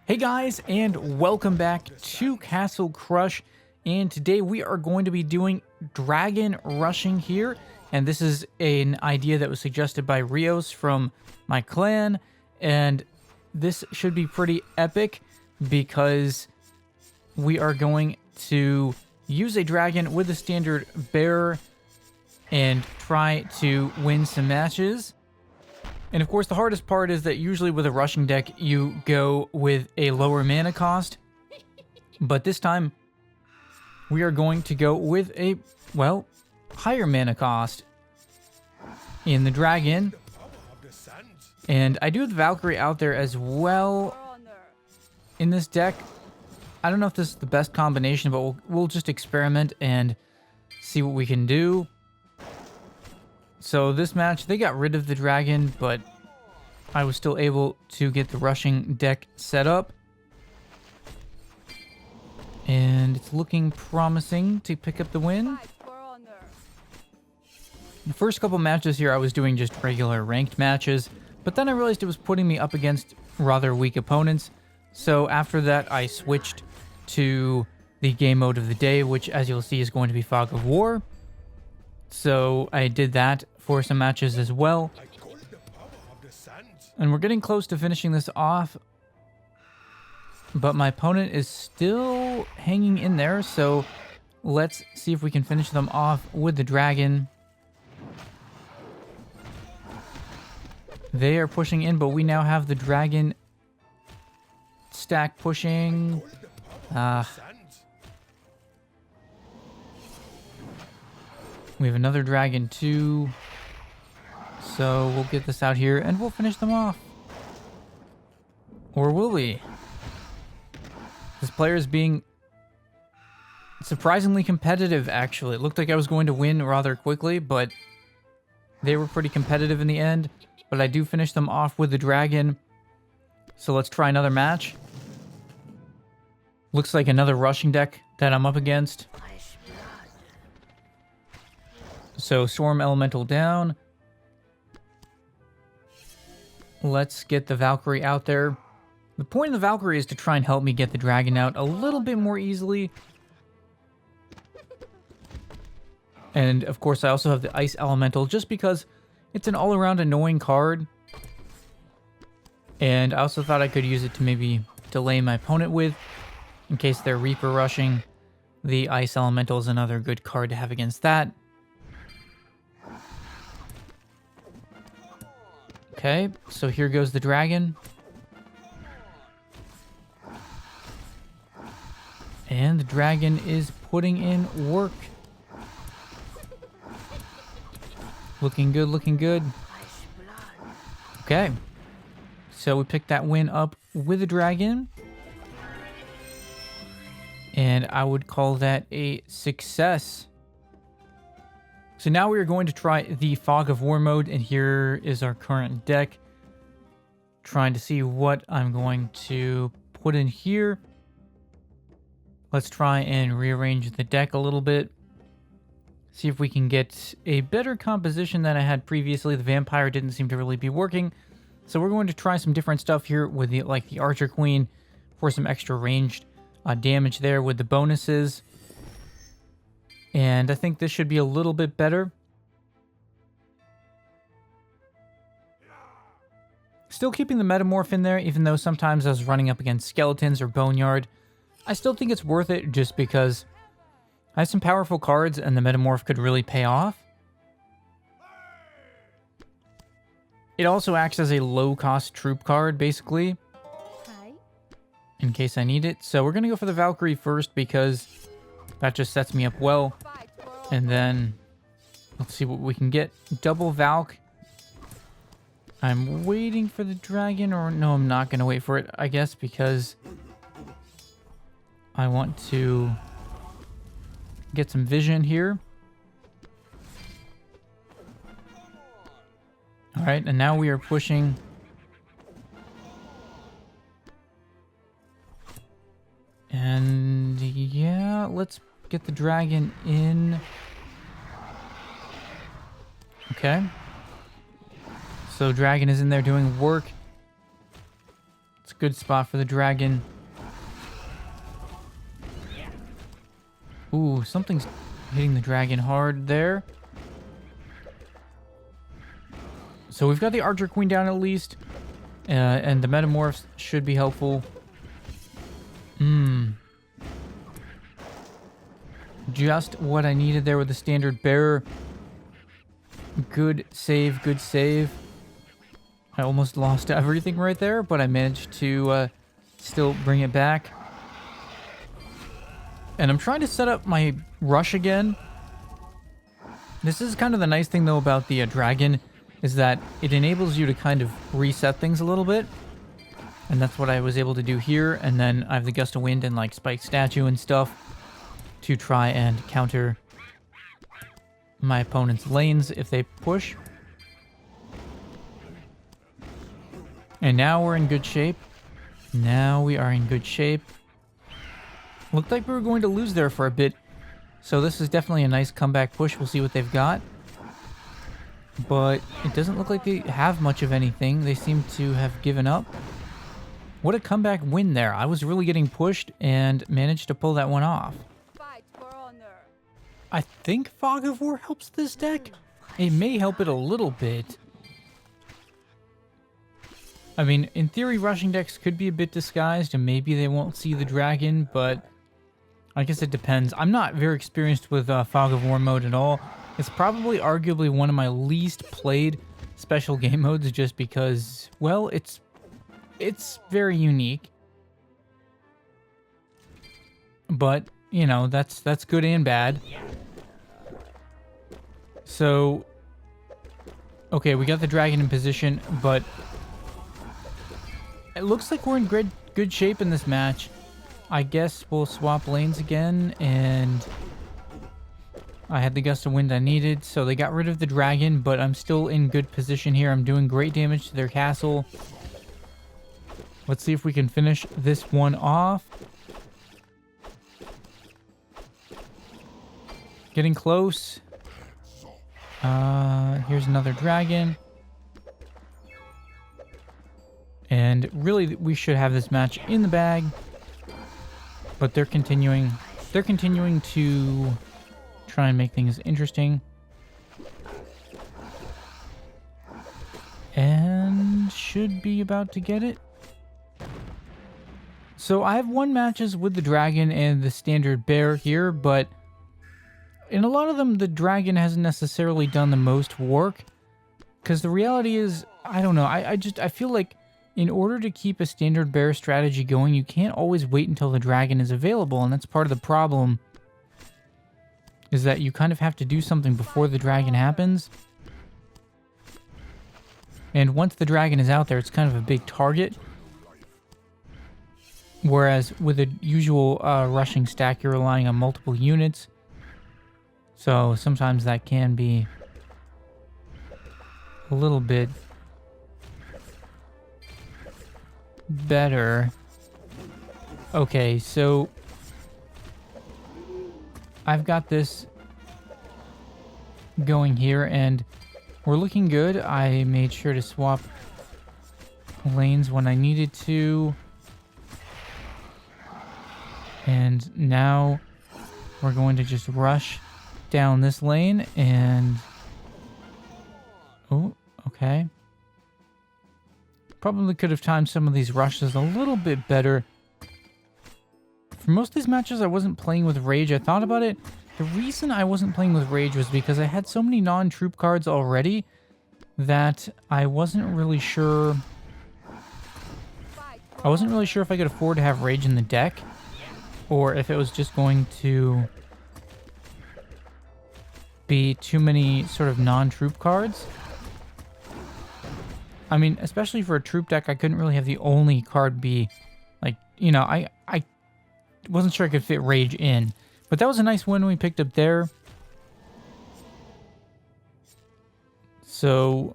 Hey guys, and welcome back to Castle Crush. And today we are going to be doing dragon rushing here. And this is an idea that was suggested by Rios from my clan. And this should be pretty epic because we are going to use a dragon with a standard bearer and try to win some matches. And of course, the hardest part is that usually with a rushing deck, you go with a lower mana cost. But this time, we are going to go with a, well, higher mana cost in the dragon. And I do have the Valkyrie out there as well in this deck. I don't know if this is the best combination, but we'll just experiment and see what we can do. So this match, they got rid of the dragon, but I was still able to get the rushing deck set up. And it's looking promising to pick up the win. The first couple matches here, I was doing just regular ranked matches, but then I realized it was putting me up against rather weak opponents. So after that, I switched to the game mode of the day, which, as you'll see, is going to be Fog of War. So I did that for some matches as well. And we're getting close to finishing this off. But my opponent is still hanging in there. So let's see if we can finish them off with the dragon. They are pushing in, but we now have the dragon stack pushing. We have another dragon too. So we'll get this out here and we'll finish them off. Or will we? This player is being surprisingly competitive, actually. It looked like I was going to win rather quickly, but they were pretty competitive in the end. But I do finish them off with the dragon. So let's try another match. Looks like another rushing deck that I'm up against. So Storm Elemental down. Let's get the Valkyrie out there. The point of the Valkyrie is to try and help me get the dragon out a little bit more easily. And of course I also have the Ice Elemental just because it's an all-around annoying card. And I also thought I could use it to maybe delay my opponent with, in case they're Reaper rushing. The Ice Elemental is another good card to have against that. Okay, so here goes the dragon. And the dragon is putting in work. Looking good, looking good. Okay. So we picked that win up with the dragon. And I would call that a success. So now we are going to try the Fog of War mode, and here is our current deck. Trying to see what I'm going to put in here. Let's try and rearrange the deck a little bit. See if we can get a better composition than I had previously. The Vampire didn't seem to really be working. So we're going to try some different stuff here with the Archer Queen for some extra ranged damage there with the bonuses. And I think this should be a little bit better. Still keeping the Metamorph in there, even though sometimes I was running up against Skeletons or Boneyard. I still think it's worth it just because I have some powerful cards and the Metamorph could really pay off. It also acts as a low-cost troop card, basically, in case I need it. So we're going to go for the Valkyrie first because that just sets me up well. And then let's see what we can get. Double Valk. I'm waiting for the dragon, or no, I'm not going to wait for it, I guess, because I want to get some vision here. All right, and now we are pushing. And yeah, let's get the dragon in. Okay. So dragon is in there doing work. Let's a good spot for the dragon. Ooh, something's hitting the dragon hard there. So we've got the Archer Queen down at least. And the Metamorphs should be helpful. Just what I needed there with the standard bearer. Good save, good save. I almost lost everything right there, but I managed to still bring it back. And I'm trying to set up my rush again. This is kind of the nice thing, though, about the dragon, is that it enables you to kind of reset things a little bit. And that's what I was able to do here. And then I have the Gust of Wind and, like, Spike Statue and stuff to try and counter my opponent's lanes if they push. And now we're in good shape. Now we are in good shape. Looked like we were going to lose there for a bit. So this is definitely a nice comeback push. We'll see what they've got. But it doesn't look like they have much of anything. They seem to have given up. What a comeback win there. I was really getting pushed and managed to pull that one off. I think Fog of War helps this deck. It may help it a little bit. I mean, in theory, rushing decks could be a bit disguised, and maybe they won't see the dragon, but I guess it depends. I'm not very experienced with Fog of War mode at all. It's probably arguably one of my least played special game modes just because, well, it's very unique. But, you know, that's good and bad. So, okay, we got the dragon in position, but it looks like we're in good shape in this match. I guess we'll swap lanes again, and I had the Gust of Wind I needed, so they got rid of the dragon, but I'm still in good position here. I'm doing great damage to their castle. Let's see if we can finish this one off. Getting close. Here's another dragon. And really, we should have this match in the bag. But they're continuing to try and make things interesting. And should be about to get it. So I have won matches with the dragon and the standard bear here, but in a lot of them, the dragon hasn't necessarily done the most work. Because the reality is, I don't know, I feel like in order to keep a standard bear strategy going, you can't always wait until the dragon is available, and that's part of the problem. Is that you kind of have to do something before the dragon happens. And once the dragon is out there, it's kind of a big target. Whereas with a usual rushing stack, you're relying on multiple units. So sometimes that can be a little bit better. Okay, so I've got this going here, and we're looking good. I made sure to swap lanes when I needed to. And now we're going to just rush down this lane and... Oh, okay. Probably could have timed some of these rushes a little bit better. For most of these matches, I wasn't playing with Rage. I thought about it. The reason I wasn't playing with Rage was because I had so many non-troop cards already that I wasn't really sure... if I could afford to have Rage in the deck, or if it was just going to be too many sort of non-troop cards. I mean, especially for a troop deck, I couldn't really have the only card be, like, you know, I wasn't sure I could fit Rage in. But that was a nice win we picked up there. So,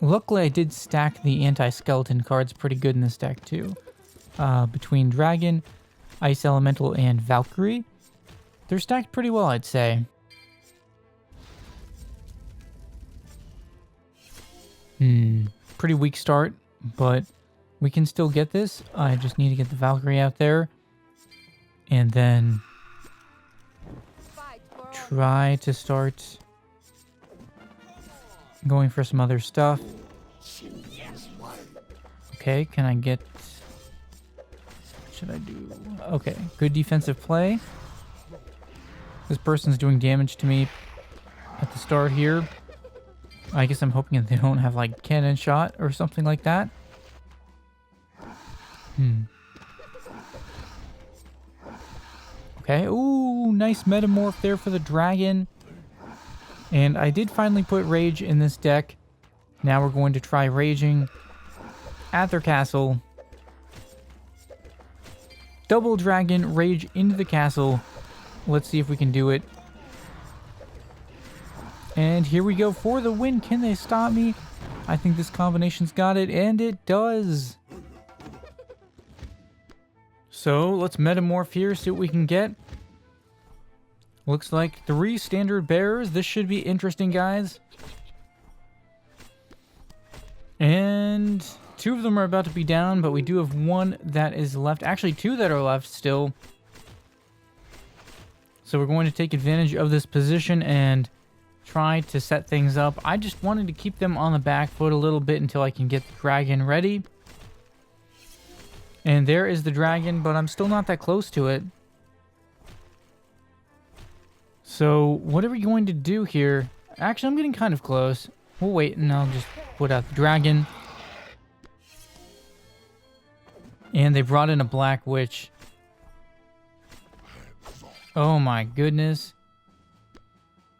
luckily I did stack the anti-skeleton cards pretty good in this deck too. Between Dragon, Ice Elemental, and Valkyrie. They're stacked pretty well, I'd say. Pretty weak start, but We can still get this. I just need to get the Valkyrie out there. And then try to start going for some other stuff. Okay, can I get... What should I do? Okay, good defensive play. This person's doing damage to me at the start here. I guess I'm hoping that they don't have, like, cannon shot or something like that. Okay, ooh, nice metamorph there for the dragon. And I did finally put rage in this deck. Now we're going to try raging at their castle. Double dragon, rage into the castle. Let's see if we can do it. And here we go for the win. Can they stop me? I think this combination's got it, and it does. So let's metamorph here, see what we can get. Looks like 3 standard bearers. This should be interesting, guys. And 2 of them are about to be down, but we do have 1 that is left. Actually, 2 that are left still. So we're going to take advantage of this position and try to set things up. I just wanted to keep them on the back foot a little bit until I can get the dragon ready. And there is the dragon, but I'm still not that close to it. So what are we going to do here? Actually, I'm getting kind of close. We'll wait and I'll just put out the dragon. And they brought in a black witch. Oh my goodness.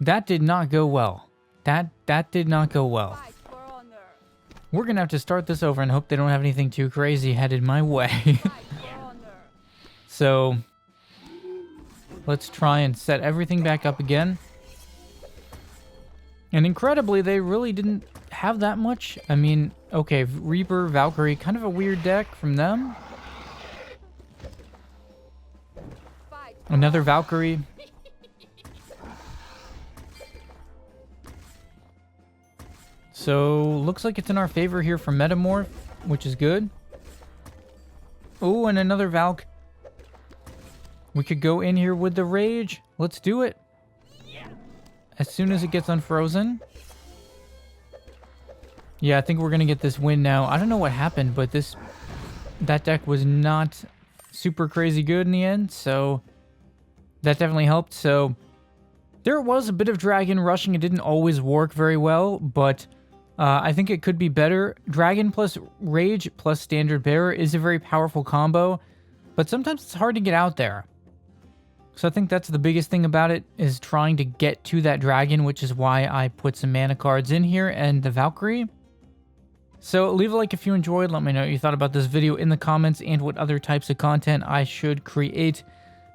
That did not go well. That did not go well. We're going to have to start this over and hope they don't have anything too crazy headed my way. So, let's try and set everything back up again. And incredibly, they really didn't have that much. I mean, okay, Reaper, Valkyrie, kind of a weird deck from them. Another Valkyrie. So, looks like it's in our favor here for Metamorph, which is good. Oh, and another Valk. We could go in here with the Rage. Let's do it. As soon as it gets unfrozen. Yeah, I think we're going to get this win now. I don't know what happened, but that deck was not super crazy good in the end, so that definitely helped. So, there was a bit of dragon rushing. It didn't always work very well, but... I think it could be better. Dragon plus Rage plus Standard Bearer is a very powerful combo, but sometimes it's hard to get out there. So I think that's the biggest thing about it, is trying to get to that dragon, which is why I put some mana cards in here and the Valkyrie. So leave a like if you enjoyed. Let me know what you thought about this video in the comments and what other types of content I should create.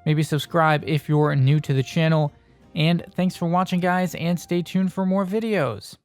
Maybe subscribe if you're new to the channel. And thanks for watching, guys, and stay tuned for more videos.